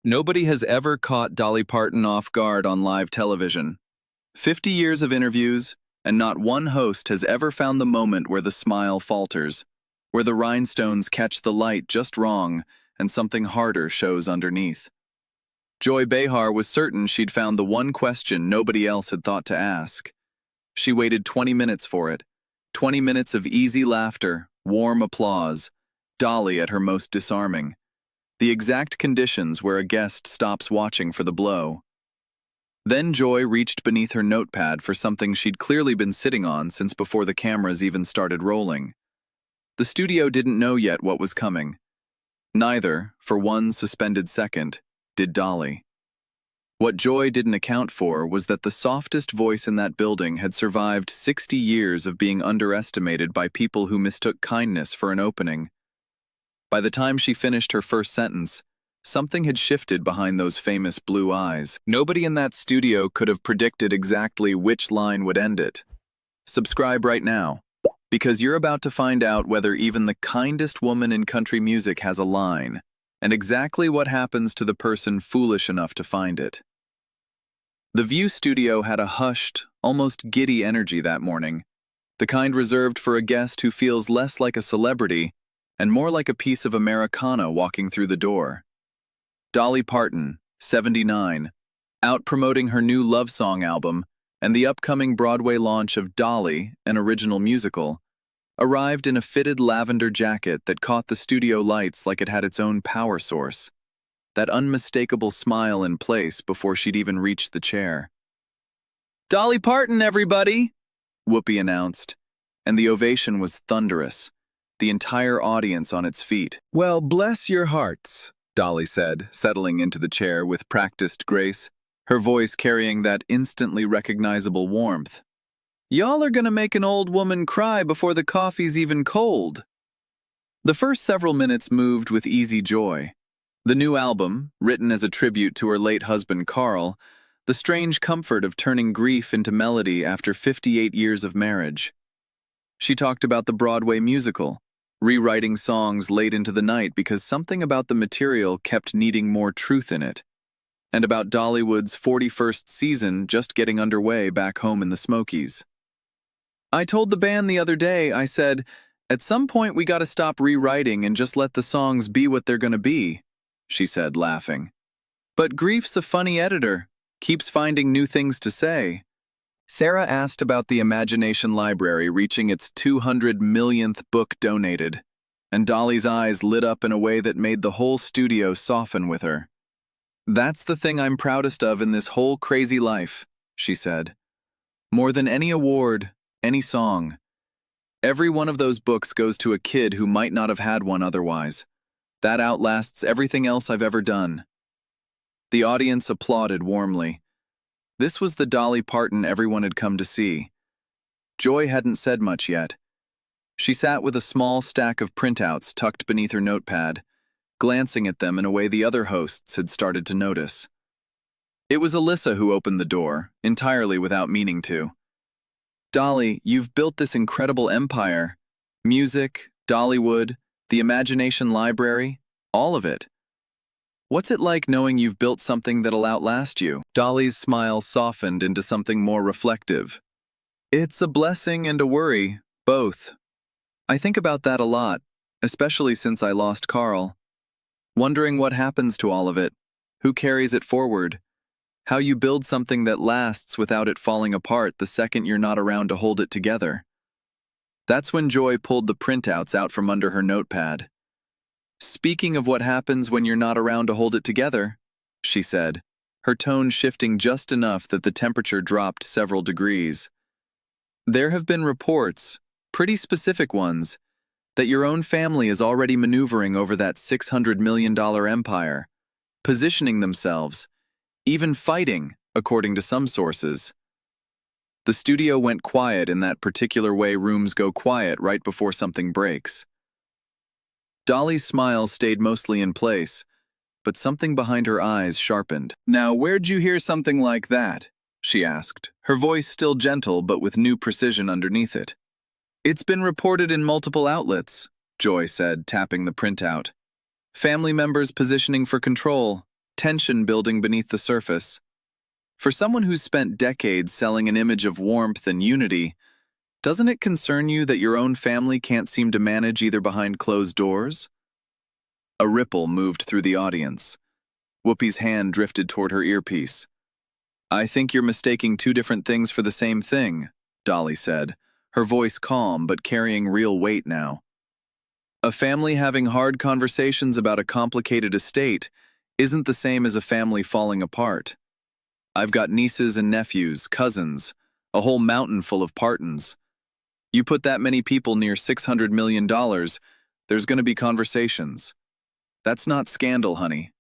Nobody has ever caught Dolly Parton off guard on live television. 50 years of interviews, and not one host has ever found the moment where the smile falters, where the rhinestones catch the light just wrong and something harder shows underneath. Joy Behar was certain she'd found the one question nobody else had thought to ask. She waited 20 minutes for it. 20 minutes of easy laughter, warm applause, Dolly at her most disarming. The exact conditions where a guest stops watching for the blow. Then Joy reached beneath her notepad for something she'd clearly been sitting on since before the cameras even started rolling. The studio didn't know yet what was coming. Neither, for one suspended second, did Dolly. What Joy didn't account for was that the softest voice in that building had survived 60 years of being underestimated by people who mistook kindness for an opening. By the time she finished her first sentence, something had shifted behind those famous blue eyes. Nobody in that studio could have predicted exactly which line would end it. Subscribe right now, because you're about to find out whether even the kindest woman in country music has a line, and exactly what happens to the person foolish enough to find it. The View studio had a hushed, almost giddy energy that morning, the kind reserved for a guest who feels less like a celebrity and more like a piece of Americana walking through the door. Dolly Parton, 79, out promoting her new love song album and the upcoming Broadway launch of Dolly, an original musical, arrived in a fitted lavender jacket that caught the studio lights like it had its own power source, that unmistakable smile in place before she'd even reached the chair. "Dolly Parton, everybody!" Whoopi announced, and the ovation was thunderous, the entire audience on its feet. "Well, bless your hearts," Dolly said, settling into the chair with practiced grace, her voice carrying that instantly recognizable warmth. "Y'all are gonna make an old woman cry before the coffee's even cold." The first several minutes moved with easy joy. The new album, written as a tribute to her late husband Carl, the strange comfort of turning grief into melody after 58 years of marriage. She talked about the Broadway musical, rewriting songs late into the night because something about the material kept needing more truth in it, and about Dollywood's 41st season just getting underway back home in the Smokies. "I told the band the other day, I said, at some point we gotta stop rewriting and just let the songs be what they're gonna be," she said, laughing. "But grief's a funny editor, keeps finding new things to say." Sarah asked about the Imagination Library reaching its 200 millionth book donated, and Dolly's eyes lit up in a way that made the whole studio soften with her. "That's the thing I'm proudest of in this whole crazy life," she said. "More than any award, any song. Every one of those books goes to a kid who might not have had one otherwise. That outlasts everything else I've ever done." The audience applauded warmly. This was the Dolly Parton everyone had come to see. Joy hadn't said much yet. She sat with a small stack of printouts tucked beneath her notepad, glancing at them in a way the other hosts had started to notice. It was Alyssa who opened the door, entirely without meaning to. "Dolly, you've built this incredible empire. Music, Dollywood, the Imagination Library, all of it. What's it like knowing you've built something that'll outlast you?" Dolly's smile softened into something more reflective. "It's a blessing and a worry, both. I think about that a lot, especially since I lost Carl. Wondering what happens to all of it, who carries it forward, how you build something that lasts without it falling apart the second you're not around to hold it together." That's when Joy pulled the printouts out from under her notepad. "Speaking of what happens when you're not around to hold it together," she said, her tone shifting just enough that the temperature dropped several degrees. "There have been reports, pretty specific ones, that your own family is already maneuvering over that $600 million empire, positioning themselves, even fighting, according to some sources." The studio went quiet in that particular way rooms go quiet right before something breaks. Dolly's smile stayed mostly in place, but something behind her eyes sharpened. "Now, where'd you hear something like that?" she asked, her voice still gentle but with new precision underneath it. "It's been reported in multiple outlets," Joy said, tapping the printout. "Family members positioning for control, tension building beneath the surface. For someone who's spent decades selling an image of warmth and unity, doesn't it concern you that your own family can't seem to manage either behind closed doors? A ripple moved through the audience. Whoopi's hand drifted toward her earpiece. I think you're mistaking two different things for the same thing, Dolly said, her voice calm but carrying real weight now. A family having hard conversations about a complicated estate isn't the same as a family falling apart. I've got nieces and nephews, cousins, a whole mountain full of Partons. You put that many people near $600 million, there's going to be conversations. That's not scandal, honey.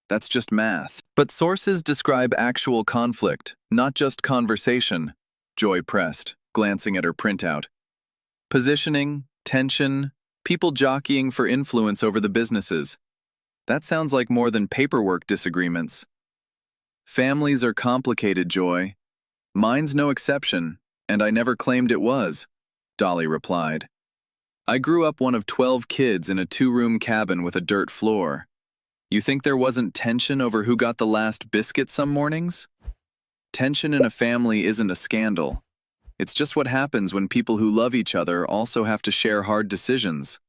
That's just math. But sources describe actual conflict, not just conversation, Joy pressed, glancing at her printout. Positioning, tension, people jockeying for influence over the businesses. That sounds like more than paperwork disagreements. Families are complicated, Joy. Mine's no exception, and I never claimed it was, Dolly replied. I grew up one of 12 kids in a 2-room cabin with a dirt floor. You think there wasn't tension over who got the last biscuit some mornings? Tension in a family isn't a scandal. It's just what happens when people who love each other also have to share hard decisions.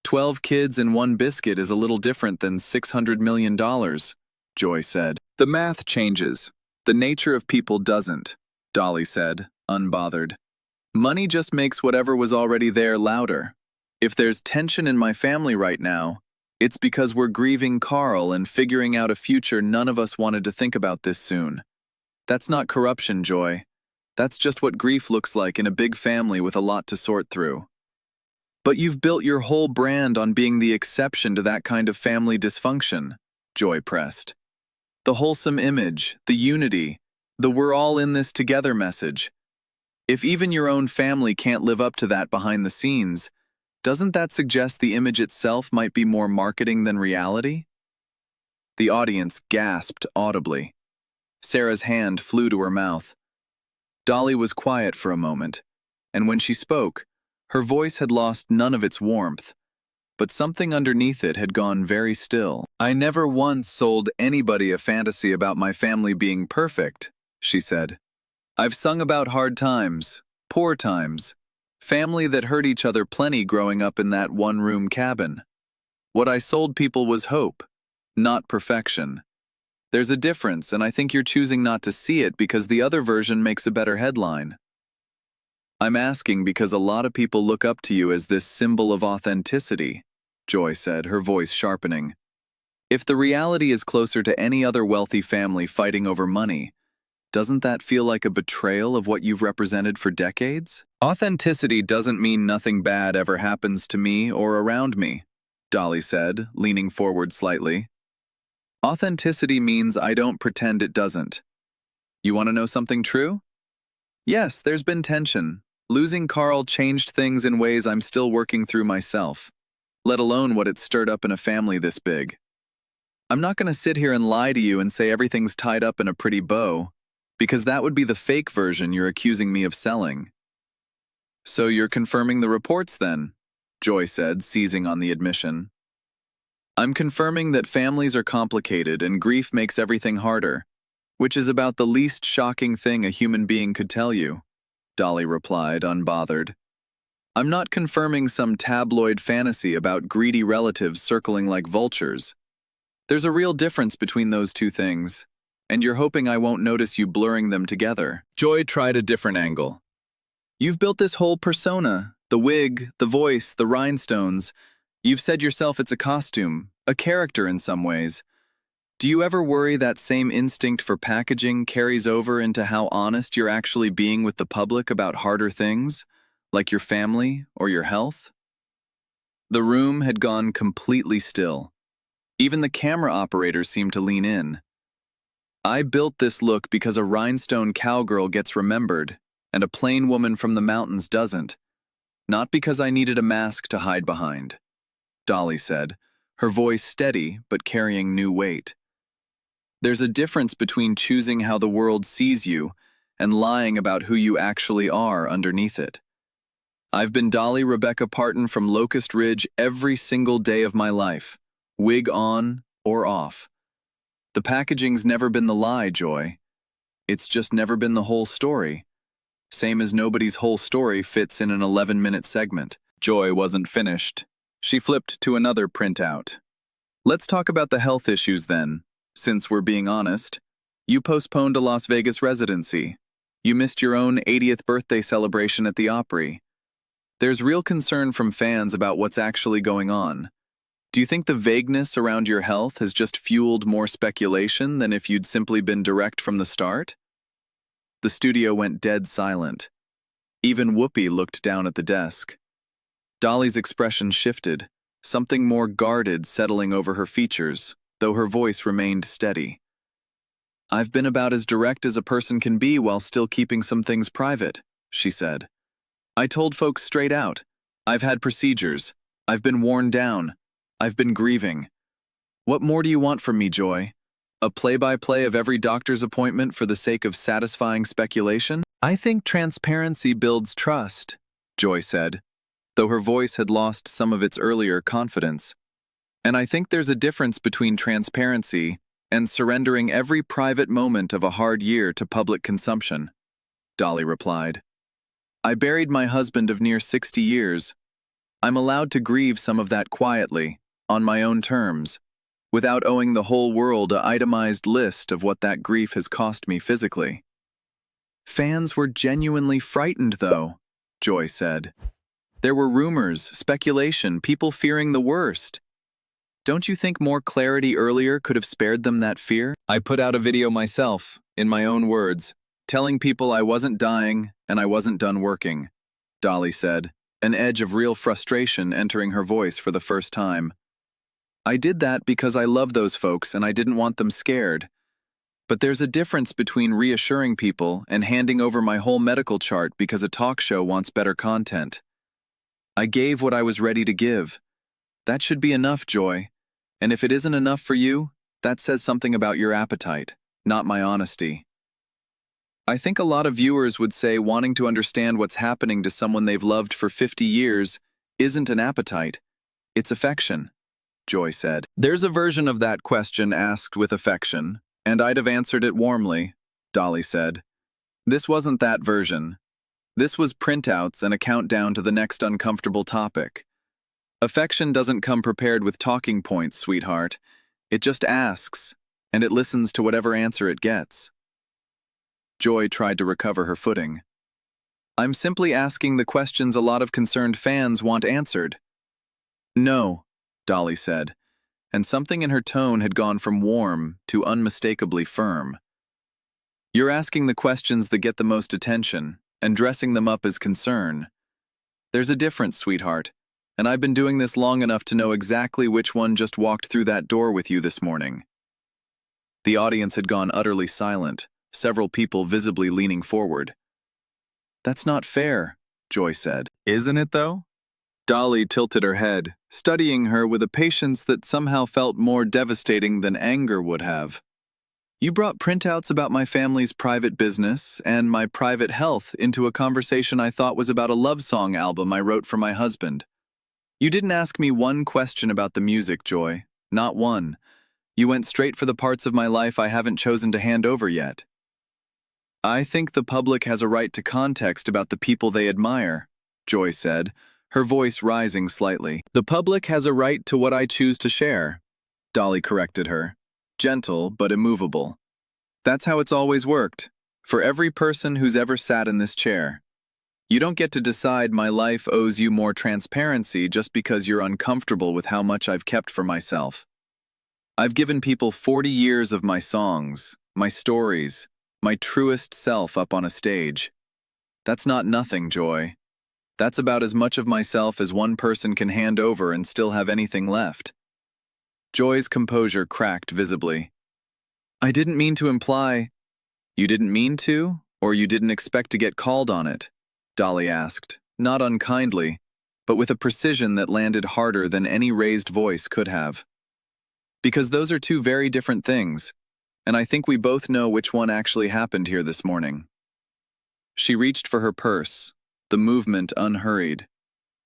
12 kids and 1 biscuit is a little different than $600 million, Joy said. The math changes. The nature of people doesn't, Dolly said, unbothered. Money just makes whatever was already there louder. If there's tension in my family right now, it's because we're grieving Carl and figuring out a future none of us wanted to think about this soon. That's not corruption, Joy. That's just what grief looks like in a big family with a lot to sort through. But you've built your whole brand on being the exception to that kind of family dysfunction, Joy pressed. The wholesome image, the unity, the we're all in this together message. If even your own family can't live up to that behind the scenes, doesn't that suggest the image itself might be more marketing than reality? The audience gasped audibly. Sarah's hand flew to her mouth. Dolly was quiet for a moment, and when she spoke, her voice had lost none of its warmth, but something underneath it had gone very still. I never once sold anybody a fantasy about my family being perfect, she said. I've sung about hard times, poor times, family that hurt each other plenty growing up in that 1-room cabin. What I sold people was hope, not perfection. There's a difference, and I think you're choosing not to see it because the other version makes a better headline. I'm asking because a lot of people look up to you as this symbol of authenticity, Joy said, her voice sharpening. If the reality is closer to any other wealthy family fighting over money, doesn't that feel like a betrayal of what you've represented for decades? Authenticity doesn't mean nothing bad ever happens to me or around me, Dolly said, leaning forward slightly. Authenticity means I don't pretend it doesn't. You want to know something true? Yes, there's been tension. Losing Carl changed things in ways I'm still working through myself, let alone what it stirred up in a family this big. I'm not going to sit here and lie to you and say everything's tied up in a pretty bow, because that would be the fake version you're accusing me of selling. So you're confirming the reports then, Joy said, seizing on the admission. I'm confirming that families are complicated and grief makes everything harder, which is about the least shocking thing a human being could tell you, Dolly replied, unbothered. I'm not confirming some tabloid fantasy about greedy relatives circling like vultures. There's a real difference between those two things, and you're hoping I won't notice you blurring them together. Joy tried a different angle. You've built this whole persona, the wig, the voice, the rhinestones. You've said yourself it's a costume, a character in some ways. Do you ever worry that same instinct for packaging carries over into how honest you're actually being with the public about harder things, like your family or your health? The room had gone completely still. Even the camera operators seemed to lean in. I built this look because a rhinestone cowgirl gets remembered, and a plain woman from the mountains doesn't. Not because I needed a mask to hide behind, Dolly said, her voice steady but carrying new weight. There's a difference between choosing how the world sees you and lying about who you actually are underneath it. I've been Dolly Rebecca Parton from Locust Ridge every single day of my life, wig on or off. The packaging's never been the lie, Joy. It's just never been the whole story. Same as nobody's whole story fits in an 11-minute segment. Joy wasn't finished. She flipped to another printout. Let's talk about the health issues then. Since we're being honest, you postponed a Las Vegas residency. You missed your own 80th birthday celebration at the Opry. There's real concern from fans about what's actually going on. Do you think the vagueness around your health has just fueled more speculation than if you'd simply been direct from the start? The studio went dead silent. Even Whoopi looked down at the desk. Dolly's expression shifted, something more guarded settling over her features, though her voice remained steady. I've been about as direct as a person can be while still keeping some things private, she said. I told folks straight out. I've had procedures. I've been worn down. I've been grieving. What more do you want from me, Joy? A play-by-play of every doctor's appointment for the sake of satisfying speculation? I think transparency builds trust, Joy said, though her voice had lost some of its earlier confidence. And I think there's a difference between transparency and surrendering every private moment of a hard year to public consumption, Dolly replied. I buried my husband of near 60 years. I'm allowed to grieve some of that quietly, on my own terms, without owing the whole world an itemized list of what that grief has cost me physically. Fans were genuinely frightened, though, Joy said. There were rumors, speculation, people fearing the worst. Don't you think more clarity earlier could have spared them that fear? I put out a video myself, in my own words, telling people I wasn't dying and I wasn't done working, Dolly said, an edge of real frustration entering her voice for the first time. I did that because I love those folks and I didn't want them scared. But there's a difference between reassuring people and handing over my whole medical chart because a talk show wants better content. I gave what I was ready to give. That should be enough, Joy. And if it isn't enough for you, that says something about your appetite, not my honesty. I think a lot of viewers would say wanting to understand what's happening to someone they've loved for 50 years isn't an appetite, it's affection, Joy said. There's a version of that question asked with affection, and I'd have answered it warmly, Dolly said. This wasn't that version. This was printouts and a countdown to the next uncomfortable topic. Affection doesn't come prepared with talking points, sweetheart. It just asks, and it listens to whatever answer it gets. Joy tried to recover her footing. I'm simply asking the questions a lot of concerned fans want answered. No, Dolly said, and something in her tone had gone from warm to unmistakably firm. You're asking the questions that get the most attention, and dressing them up as concern. There's a difference, sweetheart, and I've been doing this long enough to know exactly which one just walked through that door with you this morning. The audience had gone utterly silent, several people visibly leaning forward. That's not fair, Joy said. Isn't it, though? Dolly tilted her head, studying her with a patience that somehow felt more devastating than anger would have. You brought printouts about my family's private business and my private health into a conversation I thought was about a love song album I wrote for my husband. You didn't ask me one question about the music, Joy. Not one. You went straight for the parts of my life I haven't chosen to hand over yet. I think the public has a right to context about the people they admire, Joy said, her voice rising slightly. The public has a right to what I choose to share, Dolly corrected her, gentle but immovable. That's how it's always worked, for every person who's ever sat in this chair. You don't get to decide my life owes you more transparency just because you're uncomfortable with how much I've kept for myself. I've given people 40 years of my songs, my stories, my truest self up on a stage. That's not nothing, Joy. That's about as much of myself as one person can hand over and still have anything left. Joy's composure cracked visibly. I didn't mean to imply... You didn't mean to, or you didn't expect to get called on it? Dolly asked, not unkindly, but with a precision that landed harder than any raised voice could have. Because those are two very different things, and I think we both know which one actually happened here this morning. She reached for her purse, the movement unhurried.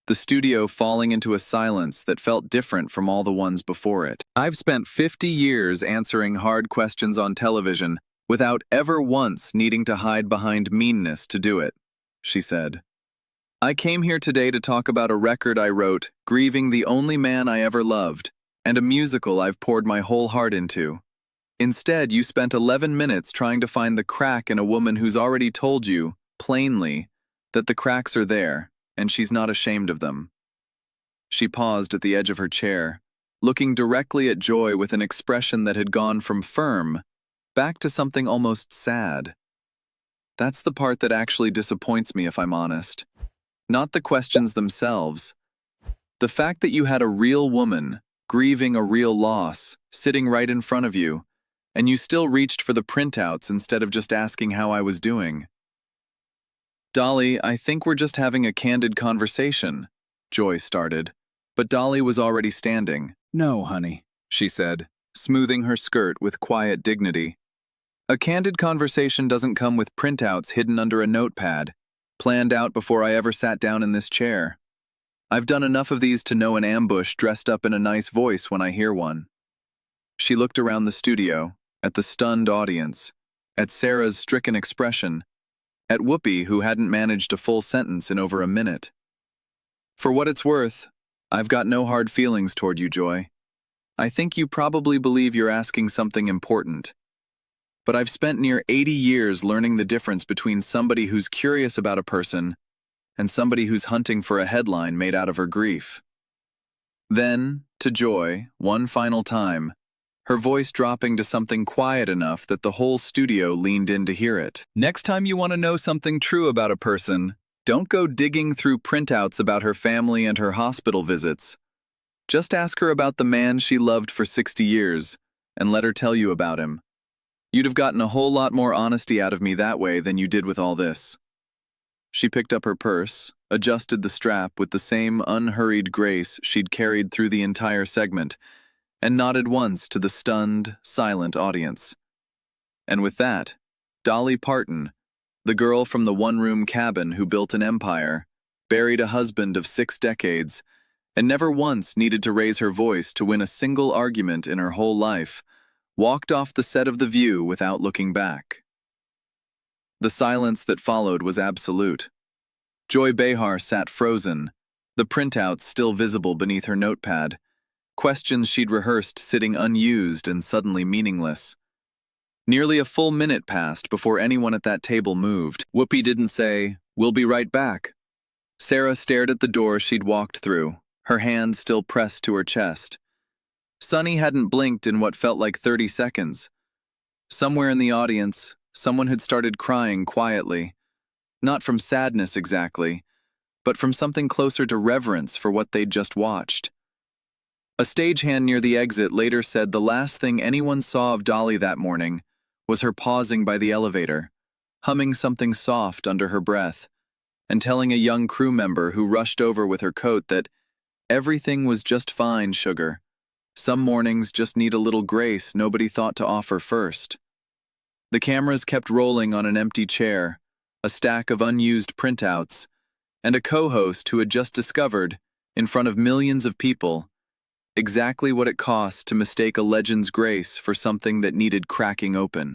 the studio falling into a silence that felt different from all the ones before it. I've spent 50 years answering hard questions on television without ever once needing to hide behind meanness to do it, she said. I came here today to talk about a record I wrote, grieving the only man I ever loved, and a musical I've poured my whole heart into. Instead, you spent 11 minutes trying to find the crack in a woman who's already told you, plainly, that the cracks are there, and she's not ashamed of them. She paused at the edge of her chair, looking directly at Joy with an expression that had gone from firm back to something almost sad. That's the part that actually disappoints me, if I'm honest. Not the questions themselves. The fact that you had a real woman, grieving a real loss, sitting right in front of you, and you still reached for the printouts instead of just asking how I was doing. Dolly, I think we're just having a candid conversation, Joy started, but Dolly was already standing. No, honey, She said, smoothing her skirt with quiet dignity. A candid conversation doesn't come with printouts hidden under a notepad, planned out before I ever sat down in this chair. I've done enough of these to know an ambush dressed up in a nice voice when I hear one. She looked around the studio, at the stunned audience, at Sarah's stricken expression, at Whoopi, who hadn't managed a full sentence in over a minute. For what it's worth, I've got no hard feelings toward you, Joy. I think you probably believe you're asking something important. But I've spent near 80 years learning the difference between somebody who's curious about a person and somebody who's hunting for a headline made out of her grief. Then, to Joy, one final time, her voice dropping to something quiet enough that the whole studio leaned in to hear it. Next time you want to know something true about a person, don't go digging through printouts about her family and her hospital visits. Just ask her about the man she loved for 60 years, and let her tell you about him. You'd have gotten a whole lot more honesty out of me that way than you did with all this. She picked up her purse, adjusted the strap with the same unhurried grace she'd carried through the entire segment, and nodded once to the stunned, silent audience. And with that, Dolly Parton, the girl from the one-room cabin who built an empire, buried a husband of 6 decades, and never once needed to raise her voice to win a single argument in her whole life, walked off the set of The View without looking back. The silence that followed was absolute. Joy Behar sat frozen, the printouts still visible beneath her notepad, questions she'd rehearsed sitting unused and suddenly meaningless. Nearly a full minute passed before anyone at that table moved. Whoopi didn't say, "We'll be right back." Sarah stared at the door she'd walked through, her hand still pressed to her chest. Sunny hadn't blinked in what felt like 30 seconds. Somewhere in the audience, someone had started crying quietly. Not from sadness exactly, but from something closer to reverence for what they'd just watched. A stagehand near the exit later said the last thing anyone saw of Dolly that morning was her pausing by the elevator, humming something soft under her breath, and telling a young crew member who rushed over with her coat that everything was just fine, sugar. Some mornings just need a little grace nobody thought to offer first. The cameras kept rolling on an empty chair, a stack of unused printouts, and a co-host who had just discovered, in front of millions of people, exactly what it cost to mistake a legend's grace for something that needed cracking open.